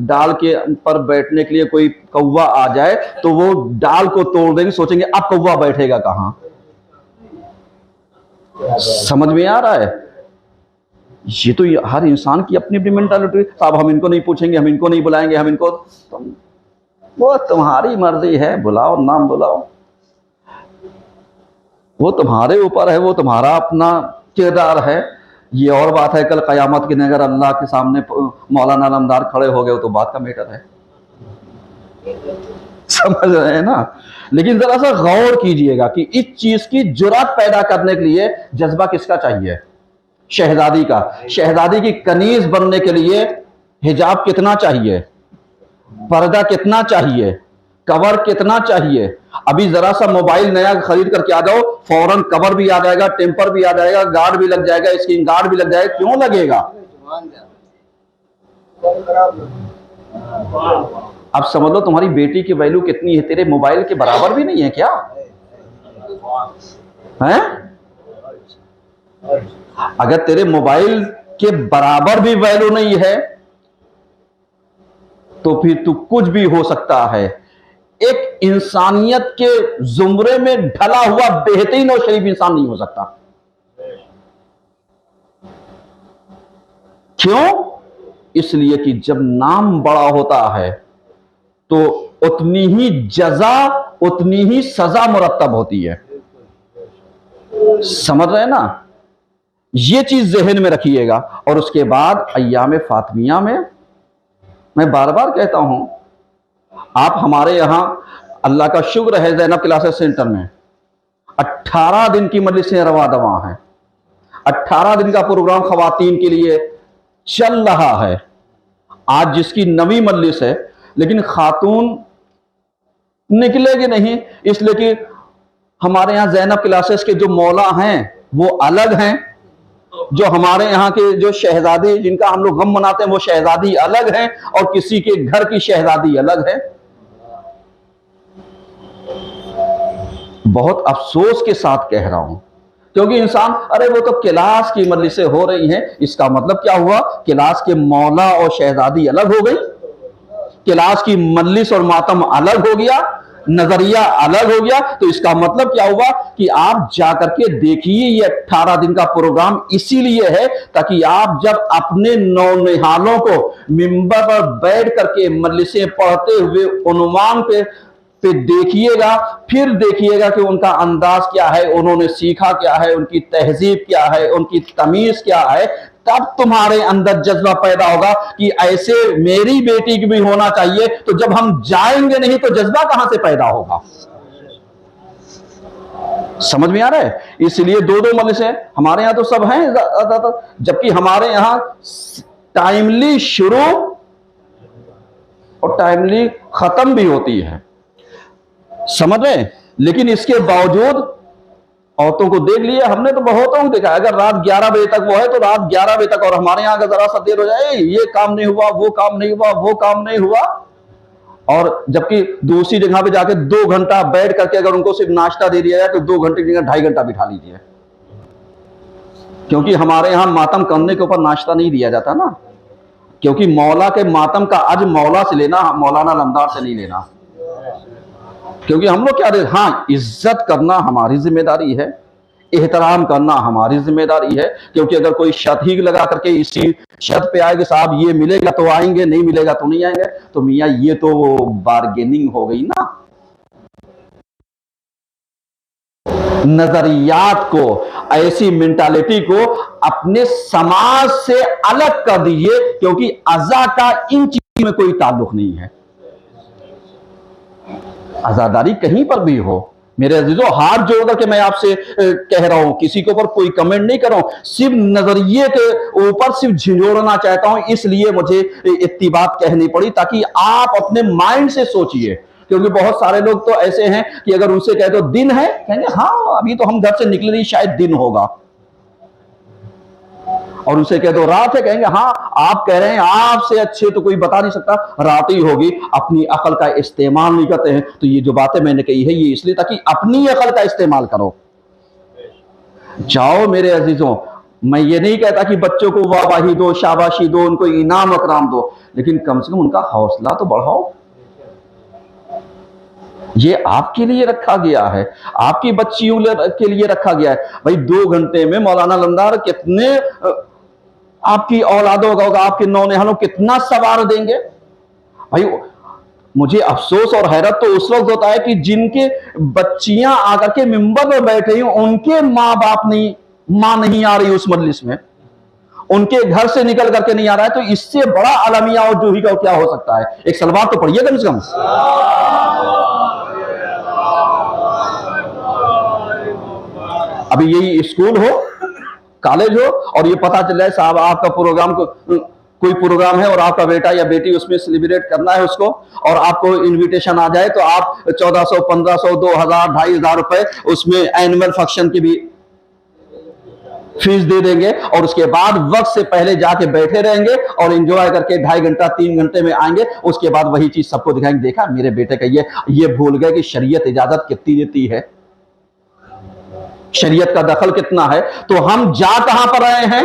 डाल के पर बैठने के लिए कोई कौवा आ जाए तो वो डाल को तोड़ देंगे, सोचेंगे अब कौवा बैठेगा कहाँ। समझ में आ रहा है? ये तो हर इंसान की अपनी अपनी मेंटालिटी। साहब हम इनको नहीं पूछेंगे, हम इनको नहीं बुलाएंगे, हम इनको, वो तुम्हारी मर्जी है, बुलाओ नाम बुलाओ, वो तुम्हारे ऊपर है, वो तुम्हारा अपना किरदार है। ये और बात है कल क़यामत के दिन अगर अल्लाह के सामने मौलाना नामदार खड़े हो गए तो बात का मैटर है। समझ रहे हैं ना? लेकिन जरा सा गौर कीजिएगा कि इस चीज की जुर्रत पैदा करने के लिए जज्बा किसका चाहिए? शहजादी का। शहजादी की कनीज बनने के लिए हिजाब कितना चाहिए, पर्दा कितना चाहिए, कवर कितना चाहिए? अभी जरा सा मोबाइल नया खरीद करके आ जाओ, फौरन कवर भी आ जाएगा, टेम्पर भी आ जाएगा, गार्ड भी लग जाएगा, स्क्रीन गार्ड भी लग जाएगा। क्यों लगेगा? अब समझ लो तुम्हारी बेटी की वैल्यू कितनी है, तेरे मोबाइल के बराबर भी नहीं है क्या? हैं? अगर तेरे मोबाइल के बराबर भी वैल्यू नहीं है तो फिर तू कुछ भी हो सकता है। एक इंसानियत के जुमरे में ढला हुआ बेहतरीन और शरीफ इंसान नहीं हो सकता। क्यों? इसलिए कि जब नाम बड़ा होता है तो उतनी ही जजा, उतनी ही सजा मुरत्तब होती है। समझ रहे हैं ना? ये चीज जहन में रखिएगा। और उसके बाद अय्याम फातिमिया में मैं बार बार कहता हूं, आप हमारे यहां अल्लाह का शुक्र है ज़ैनब क्लासेस सेंटर में 18 दिन की मजलिसें रवा दवा हैं। 18 दिन का प्रोग्राम खवातीन के लिए चल रहा है। आज जिसकी नवी मजलिस है, लेकिन खातून निकलेगी नहीं, इसलिए कि हमारे यहाँ ज़ैनब क्लासेस के जो मौला हैं वो अलग हैं, जो हमारे यहाँ के जो शहजादी जिनका हम लोग गम मनाते हैं वो शहजादी अलग हैं, और किसी के घर की शहजादी अलग है। बहुत अफसोस के साथ कह रहा हूं, क्योंकि इंसान, अरे वो तो क्लास की मजलिसें हो रही हैं, इसका मतलब क्या हुआ? क्लास के मौला और शहजादी अलग हो गई, क्लास की मजलिस और मातम अलग हो गया, नजरिया अलग हो गया। तो इसका मतलब क्या हुआ कि आप जाकर के देखिए, ये 18 दिन का प्रोग्राम इसीलिए है ताकि आप जब अपने नौनिहालों को मिंबर पर बैठ करके मजलिसें पढ़ते हुए उन्वान पे देखिएगा, फिर देखिएगा कि उनका अंदाज क्या है, उन्होंने सीखा क्या है, उनकी तहजीब क्या है, उनकी तमीज क्या है। तब तुम्हारे अंदर जज्बा पैदा होगा कि ऐसे मेरी बेटी की भी होना चाहिए। तो जब हम जाएंगे नहीं तो जज्बा कहां से पैदा होगा? समझ में आ रहा है? इसलिए दो दो मजलिसें हमारे यहां तो सब हैं, जबकि हमारे यहां टाइमली शुरू और टाइमली खत्म भी होती है। समझ रहे हैं? लेकिन इसके बावजूद औरतों को देख लिए हमने, तो बहुतों को देखा, अगर रात 11 बजे तक वो है तो रात 11 बजे तक, और हमारे यहां अगर जरा सा देर हो जाए, ये काम नहीं हुआ, वो काम नहीं हुआ, वो काम नहीं हुआ, और जबकि दूसरी जगह पे जाके 2 घंटा बैठ करके अगर उनको सिर्फ नाश्ता दे दिया जाए तो 2 घंटे की जगह 2.5 घंटा बिठा लीजिए, क्योंकि हमारे यहाँ मातम करने के ऊपर नाश्ता नहीं दिया जाता ना, क्योंकि मौला के मातम का आज मौला से लेना, मौलाना लमदार से नहीं लेना, क्योंकि हम लोग क्या दे, हाँ इज्जत करना हमारी जिम्मेदारी है, एहतराम करना हमारी जिम्मेदारी है, क्योंकि अगर कोई शर्त ही लगा करके इसी शर्त पे आए कि साहब ये मिलेगा तो आएंगे, नहीं मिलेगा तो नहीं आएंगे, तो मियाँ ये तो बार्गेनिंग हो गई ना। नजरियात को, ऐसी मेंटालिटी को अपने समाज से अलग कर दीजिए, क्योंकि अज़ा का इन चीजों में कोई ताल्लुक नहीं है। आजादारी कहीं पर भी हो, मेरे अजीजों हाथ जोड़ करके मैं आपसे कह रहा हूं, किसी के ऊपर कोई कमेंट नहीं कर रहा हूं, सिर्फ नजरिए के ऊपर सिर्फ झिझोड़ना चाहता हूं, इसलिए मुझे इतनी बात कहनी पड़ी, ताकि आप अपने माइंड से सोचिए। क्योंकि बहुत सारे लोग तो ऐसे हैं कि अगर उनसे कहे तो दिन है, कहेंगे हाँ अभी तो हम घर से निकले नहीं, शायद दिन होगा, और उनसे कह दो रात है, कहेंगे हाँ आप कह रहे हैं, आपसे अच्छे तो कोई बता नहीं सकता, रात ही होगी। अपनी अकल का इस्तेमाल नहीं करते हैं। तो ये जो बातें मैंने कही है ये इसलिए ताकि अपनी अकल का इस्तेमाल करो। जाओ मेरे अजीजों, मैं ये नहीं कहता कि बच्चों को वाहवाही दो, शाबाशी दो, उनको इनाम अकराम दो, लेकिन कम से कम उनका हौसला तो बढ़ाओ। ये आपके लिए रखा गया है, आपकी बच्चियों के लिए रखा गया है। भाई 2 घंटे में मौलाना लमदार कितने आपकी औलादों का, आपके नौनिहालों कितना सवार देंगे। भाई मुझे अफसोस और हैरत तो उस वक्त होता है कि जिनके बच्चियां आकर के मिंबर में बैठे हैं, उनके माँ नहीं आ रही उस मजलिस में, उनके घर से निकल करके नहीं आ रहा है, तो इससे बड़ा अलमिया और जूही का क्या हो सकता है। एक सलवात तो पढ़िए कम से कम। अभी यही स्कूल हो, कॉलेज हो, और ये पता चल रहा है साहब आपका प्रोग्राम कोई प्रोग्राम है और आपका बेटा या बेटी उसमें सेलिब्रेट करना है उसको, और आपको इनविटेशन आ जाए तो आप 1400, 1500, 2000, 2500 रुपए उसमें एनुअल फंक्शन की भी फीस दे देंगे, और उसके बाद वक्त से पहले जाके बैठे रहेंगे और एंजॉय करके 2.5 घंटा 3 घंटे में आएंगे। उसके बाद वही चीज सबको दिखाएंगे, देखा मेरे बेटे का ये भूल गए कि शरीयत इजाजत कितनी देती है, शरीयत का दखल कितना है। तो हम जा कहां पर रहे हैं,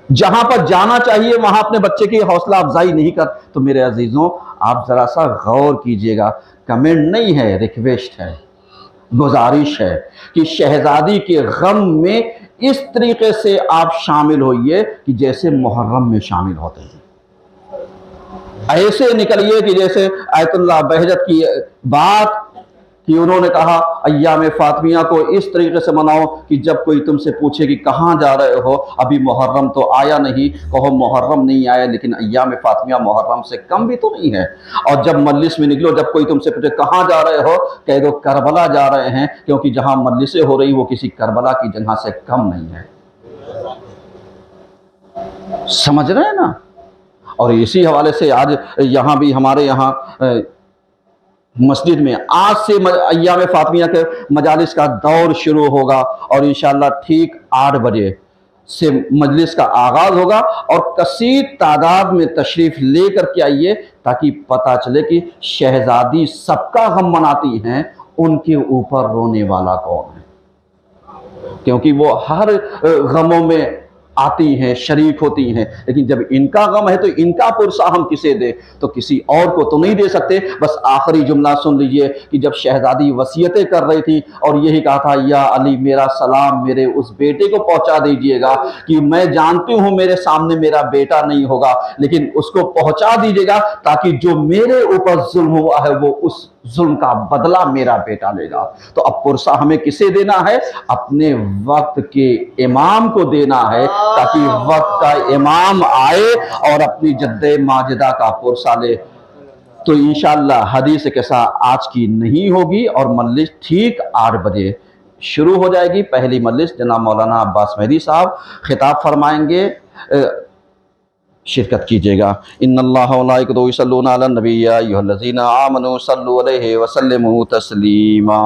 जहां पर जाना चाहिए वहां अपने बच्चे की हौसला अफजाई नहीं कर। तो मेरे अजीजों आप जरा सा गौर कीजिएगा, कमेंट नहीं है, रिक्वेस्ट है, गुजारिश है कि शहजादी के गम में इस तरीके से आप शामिल होइए कि जैसे मुहर्रम में शामिल होते हैं। ऐसे निकलिए कि जैसे आयतुल्लाह बहजत की बात कि उन्होंने कहा अय्याम फातिमिया को इस तरीके से मनाओ कि जब कोई तुमसे पूछे कि कहाँ जा रहे हो, अभी मुहर्रम तो आया नहीं, कहो मुहर्रम नहीं आया, लेकिन अय्याम फातिमिया मुहर्रम से कम भी तो नहीं है। और जब मजलिस में निकलो, जब कोई तुमसे पूछे कहाँ जा रहे हो, कह दो करबला जा रहे हैं, क्योंकि जहां मजलिसें हो रही वो किसी करबला की जगह से कम नहीं है। समझ रहे हैं ना। और इसी हवाले से आज यहाँ भी हमारे यहाँ मस्जिद में आज से अय्याम फातिमिया के मजालिस का दौर शुरू होगा, और इंशाअल्लाह ठीक 8 बजे से मजलिस का आगाज होगा, और कसीर तादाद में तशरीफ लेकर के आइए, ताकि पता चले कि शहजादी सबका गम मनाती हैं, उनके ऊपर रोने वाला कौन है। क्योंकि वो हर गमों में आती हैं, शरीक होती हैं, लेकिन जब इनका गम है तो इनका पुरसा हम किसे दे, तो किसी और को तो नहीं दे सकते। बस आखिरी जुमला सुन लीजिए कि जब शहजादी वसीयतें कर रही थी और यही कहा था, या अली मेरा सलाम मेरे उस बेटे को पहुंचा दीजिएगा, कि मैं जानती हूं मेरे सामने मेरा बेटा नहीं होगा, लेकिन उसको पहुंचा दीजिएगा ताकि जो मेरे ऊपर जुल्म हुआ है वो उस जुल्म का बदला मेरा बेटा लेगा। तो अब पुरसा हमें किसे देना है, अपने वक्त के इमाम को देना है, ताकि वक्त का इमाम आए और अपनी जद्दे माजिदा का पुरसा ले। तो इंशाअल्लाह हदीस के साथ आज की नहीं होगी, और मजलिस ठीक 8 बजे शुरू हो जाएगी। पहली मजलिस जनाब मौलाना अब्बास मेहदी साहब खिताब फरमाएंगे, शिरकत कीजिएगा। इन्नल्लाह व मलाइकतहु युसल्लूना अलन नबी या अय्युहल्लज़ीना आमनू सल्लु अलैहि व सल्लिमू तस्लीमा।